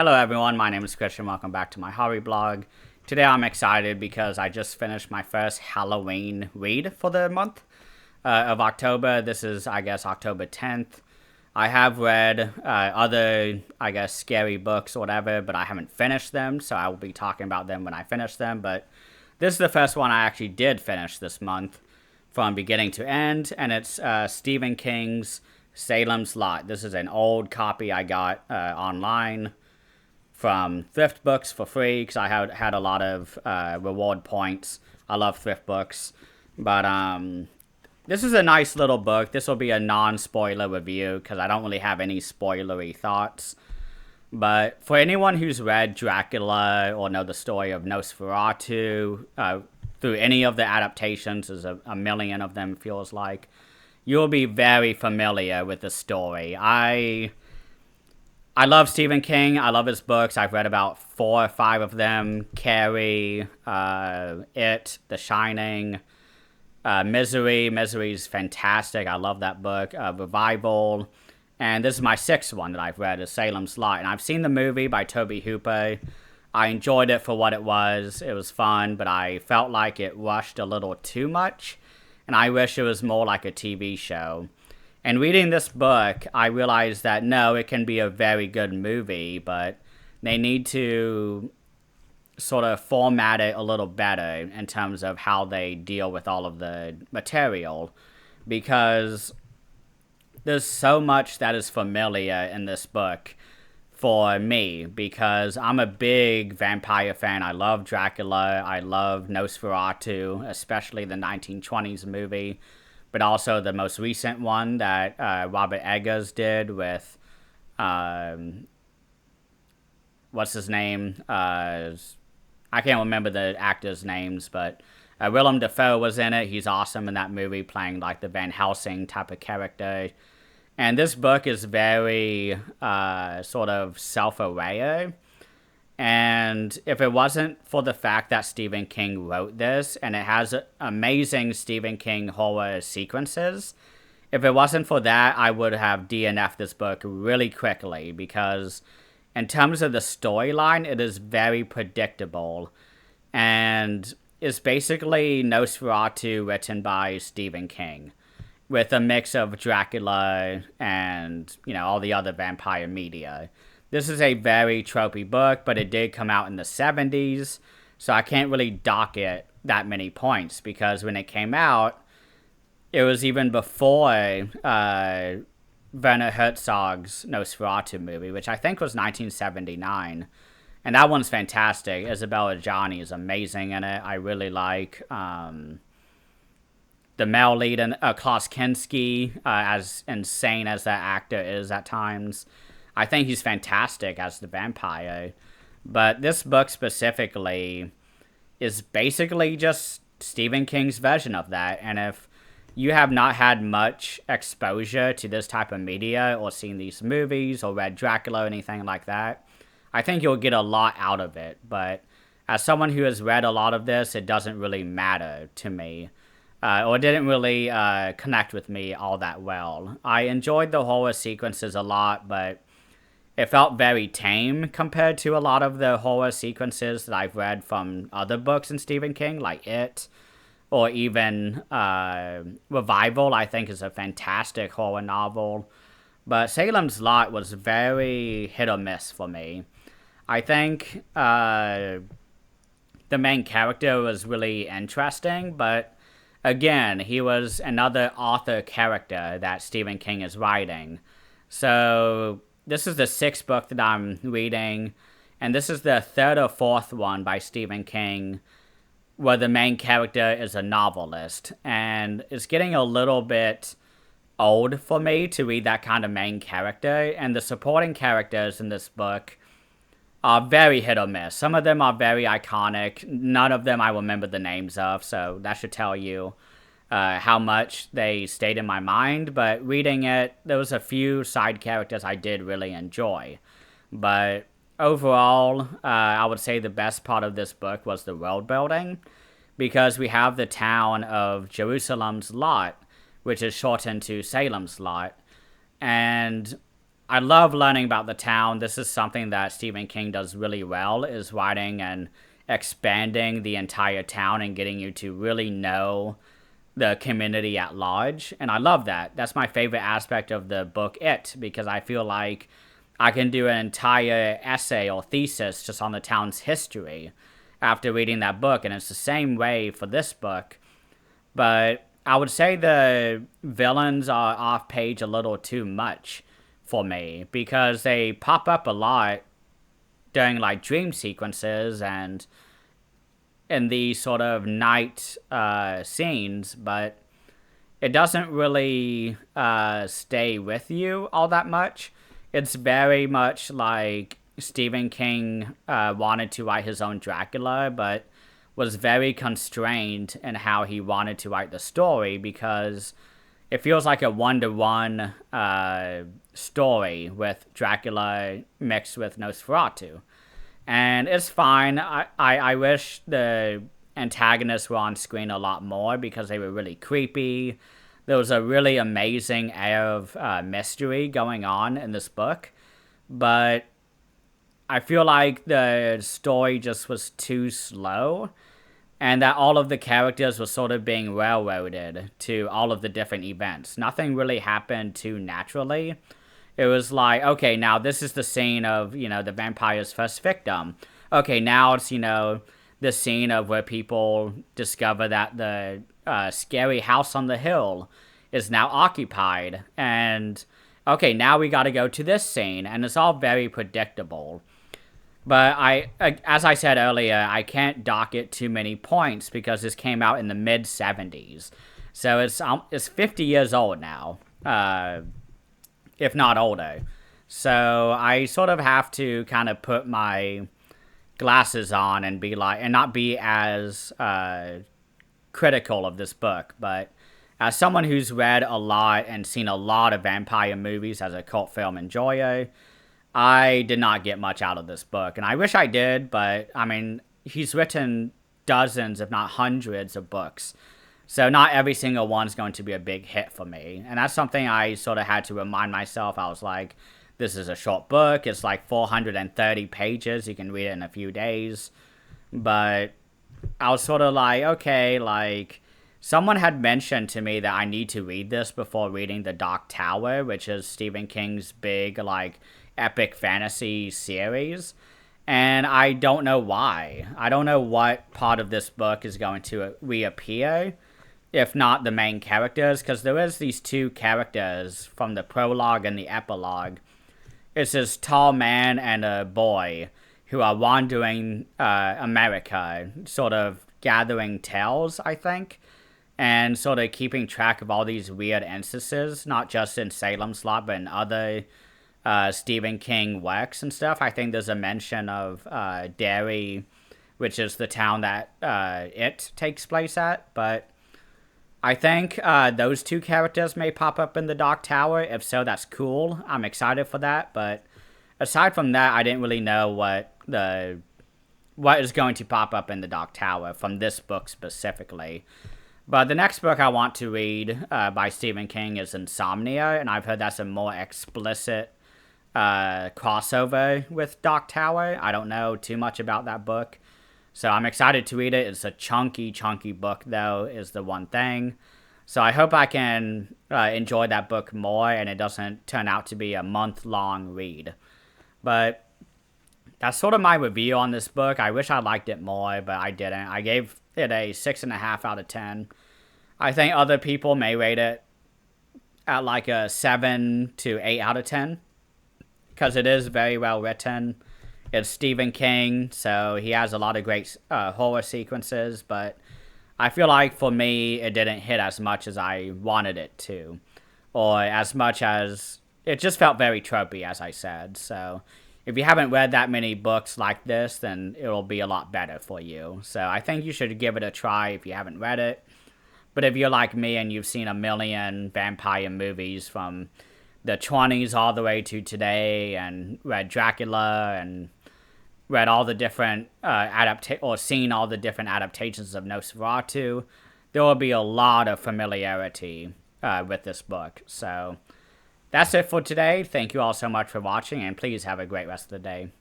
Hello everyone, my name is Christian. Welcome back to my hobby blog. Today I'm excited because I just finished my first Halloween read for the month of October. This is, I guess, October 10th. I have read other, I guess, scary books or whatever, but I haven't finished them, so I will be talking about them when I finish them. But this is the first one I actually did finish this month from beginning to end, and it's Stephen King's Salem's Lot. This is an old copy I got online from thrift books for free because I had a lot of reward points. I love thrift books. But this is a nice little book. This will be a non-spoiler review because I don't really have any spoilery thoughts. But for anyone who's read Dracula or know the story of Nosferatu, through any of the adaptations, there's a million of them, feels like, you'll be very familiar with the story. I love Stephen King. I love his books. I've read about 4 or 5 of them. Carrie, It, The Shining, Misery. Misery's fantastic. I love that book. Revival. And this is my 6th one that I've read, is Salem's Lot. And I've seen the movie by Tobe Hooper. I enjoyed it for what it was. It was fun, but I felt like it rushed a little too much. And I wish it was more like a TV show. And reading this book, I realized that no, it can be a very good movie, but they need to sort of format it a little better in terms of how they deal with all of the material, because there's so much that is familiar in this book for me, because I'm a big vampire fan. I love Dracula. I love Nosferatu, especially the 1920s movie, but also the most recent one that Robert Eggers did with, what's his name? I can't remember the actors' names, but Willem Dafoe was in it. He's awesome in that movie, playing like the Van Helsing type of character. And this book is very sort of self-aware. And if it wasn't for the fact that Stephen King wrote this, and it has amazing Stephen King horror sequences, if it wasn't for that, I would have DNF'd this book really quickly, because in terms of the storyline, it is very predictable. And it's basically Nosferatu written by Stephen King, with a mix of Dracula and, all the other vampire media. This is a very tropey book, but it did come out in the 70s, so I can't really dock it that many points, because when it came out, it was even before Werner Herzog's Nosferatu movie, which I think was 1979, and that one's fantastic. Isabella Adjani is amazing in it. I really like the male lead, and Klaus Kinski, as insane as that actor is at times. I think he's fantastic as the vampire. But this book specifically is basically just Stephen King's version of that. And if you have not had much exposure to this type of media, or seen these movies, or read Dracula or anything like that, I think you'll get a lot out of it. But as someone who has read a lot of this, it doesn't really matter to me. Or didn't really connect with me all that well. I enjoyed the horror sequences a lot, but it felt very tame compared to a lot of the horror sequences that I've read from other books in Stephen King, like It, or even Revival, I think, is a fantastic horror novel. But Salem's Lot was very hit or miss for me. I think the main character was really interesting, but again, he was another author character that Stephen King is writing. So this is the 6th book that I'm reading, and this is the 3rd or 4th one by Stephen King, where the main character is a novelist. And it's getting a little bit old for me to read that kind of main character, and the supporting characters in this book are very hit or miss. Some of them are very iconic. None of them I remember the names of, so that should tell you how much they stayed in my mind. But reading it, there was a few side characters I did really enjoy. But overall, I would say the best part of this book was the world building, because we have the town of Jerusalem's Lot, which is shortened to Salem's Lot. And I love learning about the town. This is something that Stephen King does really well, is writing and expanding the entire town and getting you to really know the community at large. And I love that. That's my favorite aspect of the book It, because I feel like I can do an entire essay or thesis just on the town's history after reading that book. And it's the same way for this book. But I would say the villains are off page a little too much for me, because they pop up a lot during like dream sequences and in these sort of night scenes, but it doesn't really stay with you all that much. It's very much like Stephen King wanted to write his own Dracula, but was very constrained in how he wanted to write the story, because it feels like a one-to-one story with Dracula mixed with Nosferatu. And it's fine. I wish the antagonists were on screen a lot more, because they were really creepy. There was a really amazing air of mystery going on in this book. But I feel like the story just was too slow, and that all of the characters were sort of being railroaded to all of the different events. Nothing really happened too naturally. It was like, okay, now this is the scene of, the vampire's first victim. Okay, now it's, the scene of where people discover that the scary house on the hill is now occupied. And, okay, now we gotta go to this scene. And it's all very predictable. But as I said earlier, I can't dock it too many points, because this came out in the mid-70s. So it's 50 years old now, if not older. So I sort of have to kind of put my glasses on and be like, and not be as critical of this book. But as someone who's read a lot and seen a lot of vampire movies as a cult film enjoyer, I did not get much out of this book, and I wish I did, but, I mean, he's written dozens, if not hundreds, of books, so not every single one's going to be a big hit for me, and that's something I sort of had to remind myself. I was like, this is a short book, it's like 430 pages, you can read it in a few days, but I was sort of like, okay, like, someone had mentioned to me that I need to read this before reading The Dark Tower, which is Stephen King's big, like, epic fantasy series, and I don't know why. I don't know what part of this book is going to reappear, if not the main characters, because there is these two characters from the prologue and the epilogue. It's this tall man and a boy who are wandering America, sort of gathering tales, I think, and sort of keeping track of all these weird instances, not just in Salem Slot, but in other Stephen King works and stuff. I think there's a mention of Derry, which is the town that it takes place at, but I think those two characters may pop up in the Dark Tower. If so, that's cool. I'm excited for that, but aside from that, I didn't really know what is going to pop up in the Dark Tower from this book specifically. But the next book I want to read by Stephen King is Insomnia, and I've heard that's a more explicit crossover with Dark Tower. I don't know too much about that book, so I'm excited to read it. It's a chunky book, though, is the one thing. So I hope I can enjoy that book more, and it doesn't turn out to be a month-long read. But that's sort of my review on this book. I wish I liked it more, but I didn't. I gave it a 6.5 out of 10. I think other people may rate it at like a 7 to 8 out of 10. Because it is very well written. It's Stephen King, so he has a lot of great horror sequences, but I feel like for me, it didn't hit as much as I wanted it to, or as much as it just felt very tropey, as I said. So if you haven't read that many books like this, then it'll be a lot better for you. So I think you should give it a try if you haven't read it. But if you're like me and you've seen a million vampire movies from the 20s all the way to today, and read Dracula, and read all the different seen all the different adaptations of Nosferatu, there will be a lot of familiarity with this book. So That's it for today. Thank you all so much for watching, and please have a great rest of the day.